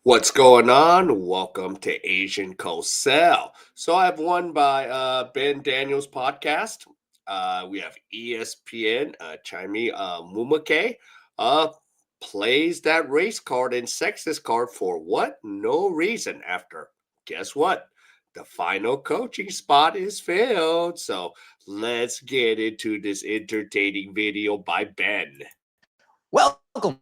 What's going on? Welcome to Asian Cosell. So I have one by Ben Daniels podcast. We have ESPN, Chiney Ogwumike, plays that race card and sexist card for what? No reason after. Guess what? The final coaching spot is filled. So let's get into this entertaining video by Ben. Welcome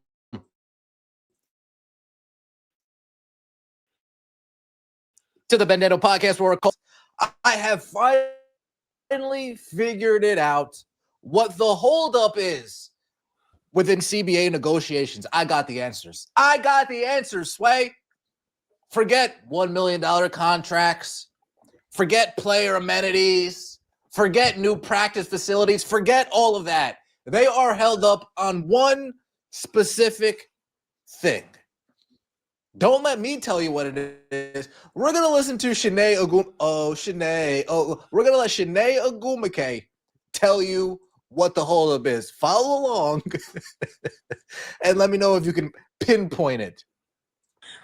to the Bandano Podcast, where I have finally figured it out what the holdup is within CBA negotiations. I got the answers. Sway. Forget $1 million contracts. Forget player amenities. Forget new practice facilities. Forget all of that. They are held up on one specific thing. Don't let me tell you what it is. We're gonna listen to Chiney Ogwumike. We're gonna let Chiney Ogwumike tell you what the holdup is. Follow along and let me know if you can pinpoint it.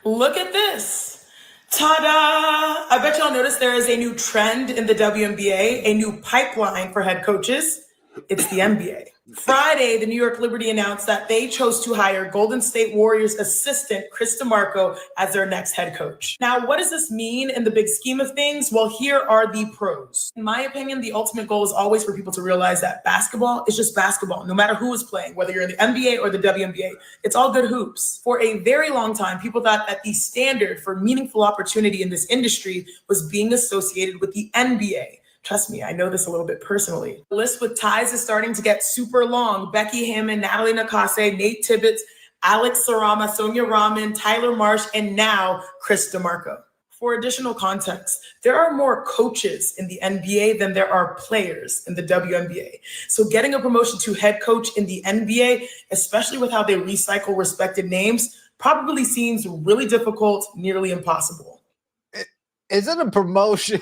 Look at this. Ta-da! I bet y'all noticed there is a new trend in the WNBA, a new pipeline for head coaches. It's the NBA. Friday, the New York Liberty announced that they chose to hire Golden State Warriors assistant Chris DeMarco as their next head coach. Now, what does this mean in the big scheme of things? Well, here are the pros. In my opinion, the ultimate goal is always for people to realize that basketball is just basketball, no matter who is playing, whether you're in the NBA or the WNBA. It's all good hoops. For a very long time, people thought that the standard for meaningful opportunity in this industry was being associated with the NBA. Trust me, I know this a little bit personally. The list with ties is starting to get super long. Becky Hammon, Natalie Nakase, Nate Tibbetts, Alex Sarama, Sonia Rahman, Tyler Marsh, and now Chris DeMarco. For additional context, there are more coaches in the NBA than there are players in the WNBA. So getting a promotion to head coach in the NBA, especially with how they recycle respected names, probably seems really difficult, nearly impossible. Is it a promotion?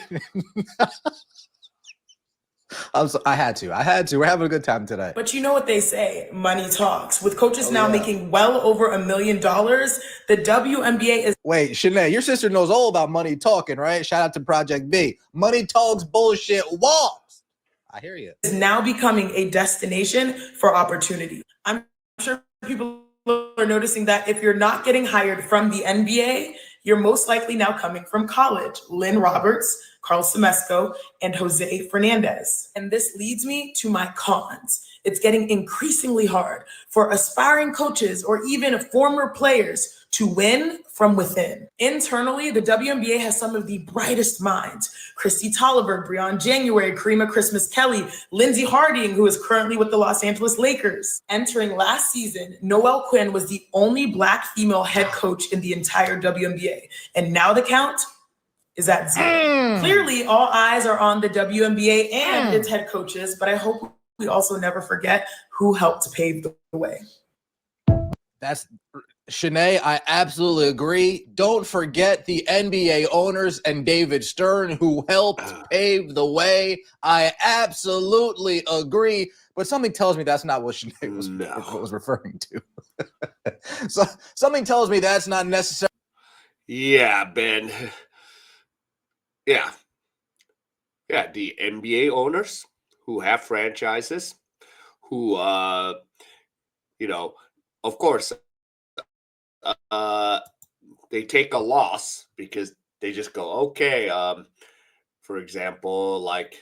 I had to. We're having a good time today. But you know what they say, money talks. With coaches making well over $1 million, the WNBA is... Wait, Chiney, your sister knows all about money talking, right? Shout out to Project B. Money talks, bullshit walks. I hear you. Is now becoming a destination for opportunity. I'm sure people are noticing that if you're not getting hired from the NBA, you're most likely now coming from college. Lynn Roberts, Carl Semesco, and Jose Fernandez. And this leads me to my cons. It's getting increasingly hard for aspiring coaches or even former players to win from within. Internally, the WNBA has some of the brightest minds. Christy Tolliver, Breon January, Karima Christmas Kelly, Lindsey Harding, who is currently with the Los Angeles Lakers. Entering last season, Noelle Quinn was the only Black female head coach in the entire WNBA. And now the count is at 0. Clearly, all eyes are on the WNBA and its head coaches, but I hope we also never forget who helped pave the way. That's Chiney, I absolutely agree. Don't forget the NBA owners and David Stern who helped pave the way. I absolutely agree. But something tells me that's not what Chiney was referring to. So something tells me that's not necessary. Yeah, Ben. Yeah, the NBA owners who have franchises, who, of course, they take a loss because they just go, okay, for example, like,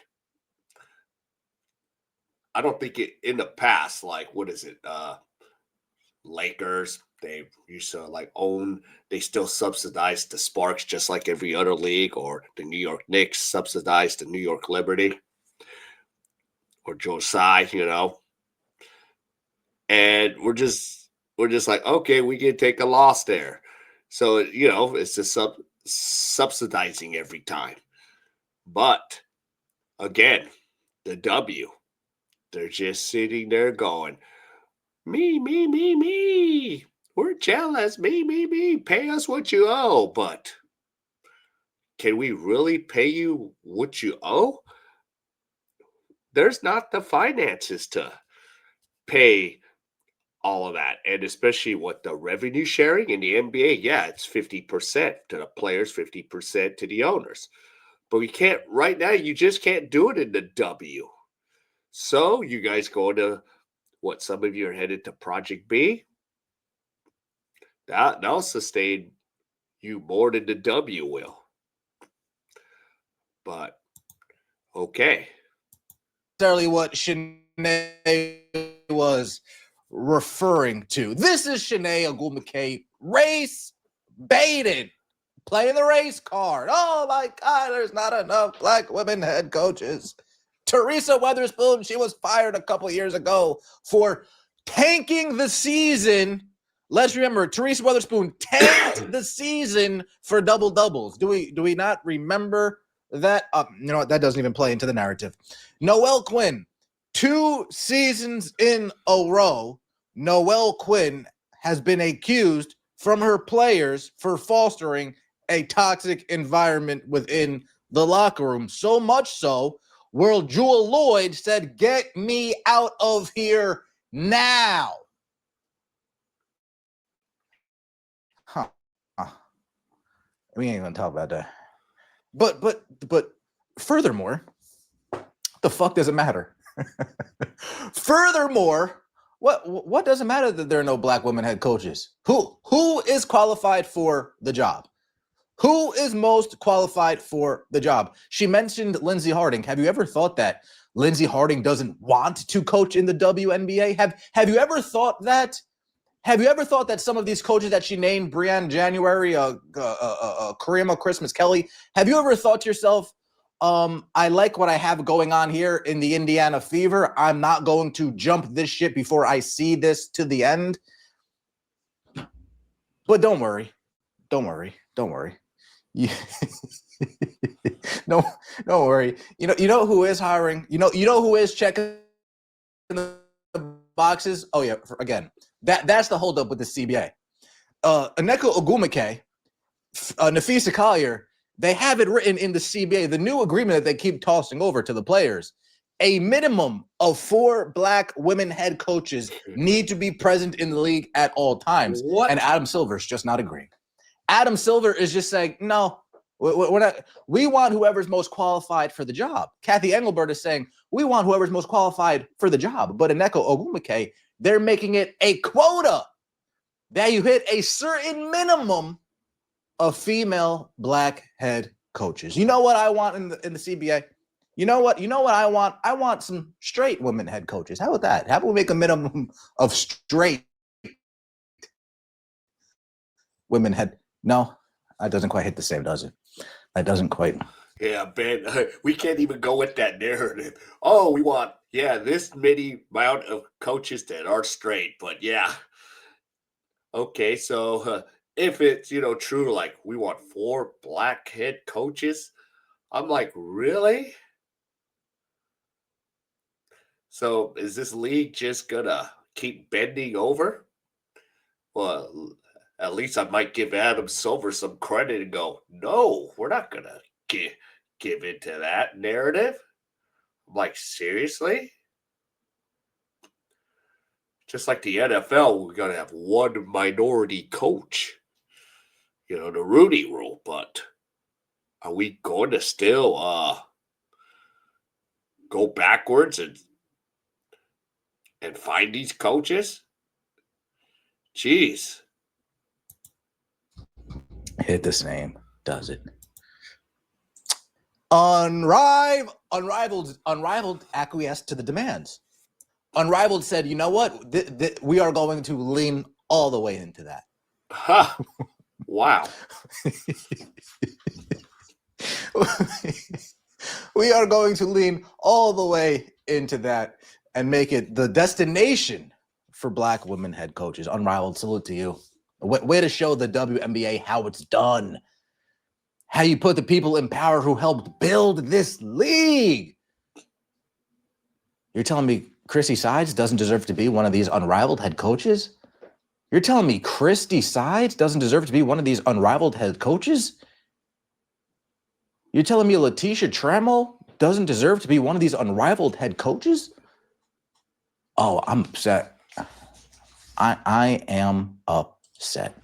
I don't think in the past, like, what is it, Lakers, they used to they still subsidize the Sparks just like every other league, or the New York Knicks subsidize the New York Liberty or Josiah, and we're just like, okay, we can take a loss there. So, it's just subsidizing every time. But again, the W, they're just sitting there going, me. We're jealous. Me. Pay us what you owe. But can we really pay you what you owe? There's not the finances to pay all of that. And especially what the revenue sharing in the NBA, yeah, it's 50% to the players, 50% to the owners. But we can't, right now, you just can't do it in the W. So you guys go to what, some of you are headed to Project B. That'll sustain you more than the W will. But okay. Necessarily what Chiney was referring to. This is Chiney Ogwumike, race baited, playing the race card. Oh my God, there's not enough black women head coaches. Teresa Weatherspoon, she was fired a couple years ago for tanking the season. Let's remember, Teresa Weatherspoon tanked the season for double doubles. Do we not remember that? You know what? That doesn't even play into the narrative. Noelle Quinn, 2 seasons in a row, Noelle Quinn has been accused from her players for fostering a toxic environment within the locker room. So much so, World Jewel Lloyd said, "Get me out of here now." We ain't gonna talk about that. But furthermore, the fuck does it matter? Furthermore, what does it matter that there are no black women head coaches? Who is qualified for the job? Who is most qualified for the job? She mentioned Lindsey Harding. Have you ever thought that Lindsey Harding doesn't want to coach in the WNBA? Have you ever thought that? Have you ever thought that some of these coaches that she named, Breanne January, Karima Christmas Kelly, have you ever thought to yourself, I like what I have going on here in the Indiana Fever. I'm not going to jump this shit before I see this to the end. But don't worry. You, no, don't worry. You know who is hiring? You know who is checking the boxes? Oh yeah, again. That's the holdup with the CBA. Chiney Ogwumike, Nafisa Collier, they have it written in the CBA, the new agreement that they keep tossing over to the players. A minimum of 4 black women head coaches need to be present in the league at all times. What? And Adam Silver's just not agreeing. Adam Silver is just saying, no, we're not. We want whoever's most qualified for the job. Kathy Engelbert is saying, we want whoever's most qualified for the job. But Chiney Ogwumike, they're making it a quota that you hit a certain minimum of female black head coaches. You know what I want in the CBA? You know what I want? I want some straight women head coaches. How about that? How about we make a minimum of straight women head? No, that doesn't quite hit the same, does it? That doesn't quite. Yeah, Ben, we can't even go with that narrative. Oh, we want, this many amount of coaches that are straight. But yeah, okay, so if it's, true, like we want 4 black head coaches, I'm like, really? So is this league just gonna keep bending over? Well, at least I might give Adam Silver some credit and go, no, we're not gonna give into that narrative. I'm like, seriously? Just like the NFL, we're gonna have 1 minority coach. The Rooney Rule, but are we going to still go backwards and find these coaches? Jeez. Hit the same, does it? Unrivaled acquiesced to the demands. Unrivaled said, you know what? We are going to lean all the way into that. Huh. Wow. We are going to lean all the way into that and make it the destination for black women head coaches. Unrivaled, salute to you. Way to show the WNBA how it's done. How you put the people in power who helped build this league. You're telling me Christy Sides doesn't deserve to be one of these unrivaled head coaches? You're telling me Christy Sides doesn't deserve to be one of these unrivaled head coaches? You're telling me Letitia Trammell doesn't deserve to be one of these unrivaled head coaches? Oh, I'm upset. I am upset.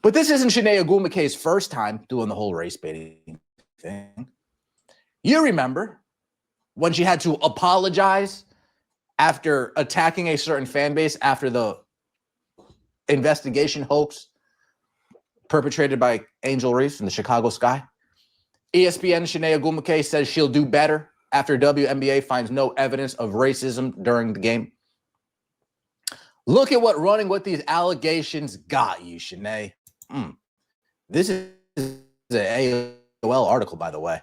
But this isn't Chiney Ogwumike's first time doing the whole race baiting thing. You remember when she had to apologize after attacking a certain fan base after the investigation hoax perpetrated by Angel Reese in the Chicago Sky? ESPN Chiney Ogwumike says she'll do better after WNBA finds no evidence of racism during the game. Look at what running with these allegations got you, Chiney. This is an AOL article, by the way,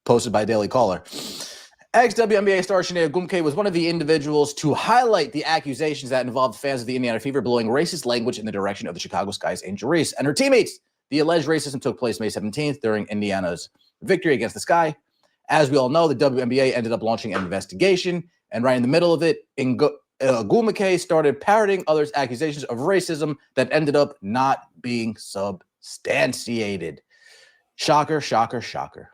posted by Daily Caller. Ex-WNBA star Chiney Ogwumike was one of the individuals to highlight the accusations that involved fans of the Indiana Fever blowing racist language in the direction of the Chicago Sky's Angel Reese and her teammates. The alleged racism took place May 17th during Indiana's victory against the Sky. As we all know, the WNBA ended up launching an investigation, and right in the middle of it, Ogwumike started parroting others' accusations of racism that ended up not being substantiated. Shocker, shocker, shocker.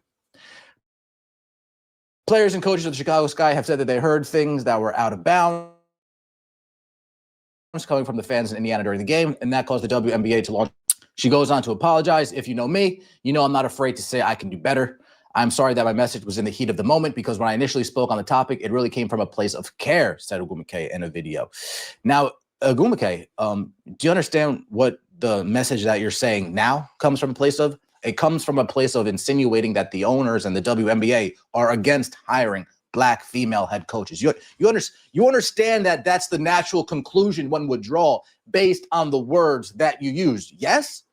Players and coaches of the Chicago Sky have said that they heard things that were out of bounds coming from the fans in Indiana during the game, and that caused the WNBA to launch. She goes on to apologize. If you know me, you know I'm not afraid to say I can do better. I'm sorry that my message was in the heat of the moment because when I initially spoke on the topic, it really came from a place of care, said Ogwumike in a video. Now, Ogwumike, do you understand what the message that you're saying now comes from a place of? It comes from a place of insinuating that the owners and the WNBA are against hiring Black female head coaches. You understand that that's the natural conclusion one would draw based on the words that you used. Yes?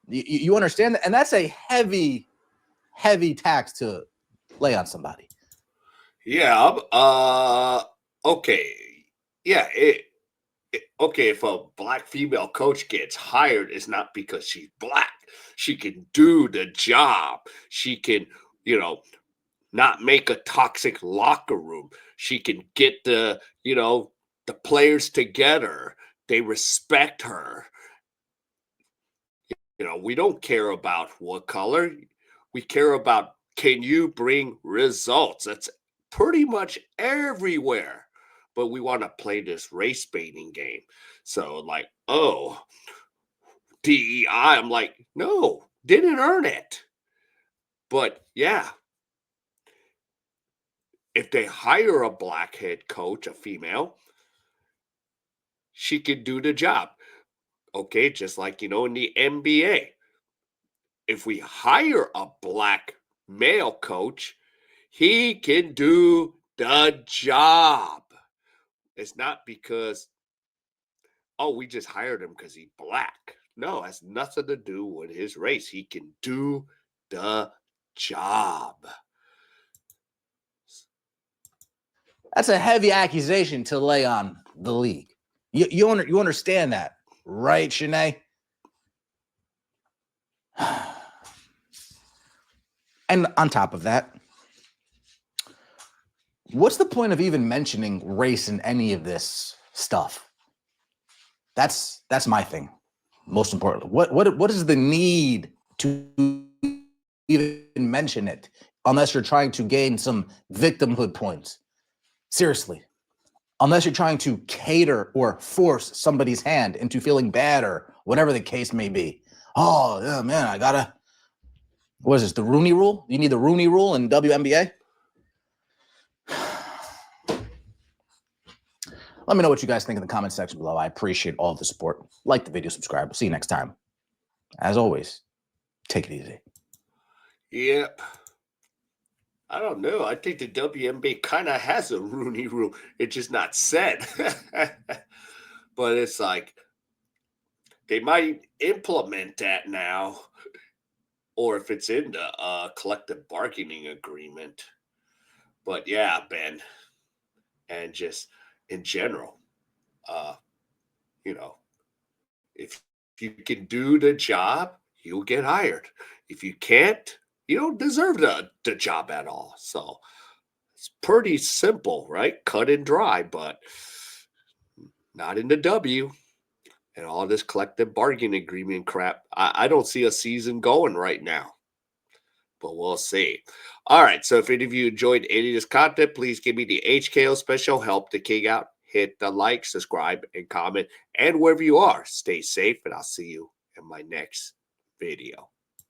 You understand that? And that's a heavy tax to lay on somebody. Yeah. Okay. Yeah. Okay. If a Black female coach gets hired, it's not because she's Black. She can do the job. She can, not make a toxic locker room. She can get the players together. They respect her. We don't care about what color. We care about, can you bring results? That's pretty much everywhere. But we want to play this race baiting game. So DEI, I'm like, no, didn't earn it. But yeah, if they hire a Black head coach, a female, she could do the job. Okay, just like, in the NBA. If we hire a Black male coach, he can do the job. It's not because, we just hired him because he's Black. No, it has nothing to do with his race. He can do the job. That's a heavy accusation to lay on the league. You understand that, right, Chiney? And on top of that, what's the point of even mentioning race in any of this stuff? That's my thing. Most importantly, what is the need to even mention it unless you're trying to gain some victimhood points? Seriously, unless you're trying to cater or force somebody's hand into feeling bad or whatever the case may be. Oh, yeah, man, what is this, the Rooney Rule? You need the Rooney Rule in WNBA? Let me know what you guys think in the comment section below. I appreciate all the support. Like the video, subscribe. We'll see you next time. As always, take it easy. Yep. I don't know. I think the WNBA kind of has a Rooney Rule. It's just not said. But it's like they might implement that now, or if it's in the collective bargaining agreement. But yeah, Ben, and just in general, if you can do the job, you'll get hired. If you can't, you don't deserve the job at all. So it's pretty simple, right? Cut and dry, but not in the W and all this collective bargaining agreement crap. I don't see a season going right now, but we'll see. All right. So if any of you enjoyed any of this content, please give me the HKO special. Help the king out. hit the like, subscribe, and comment. And wherever you are, stay safe, and I'll see you in my next video.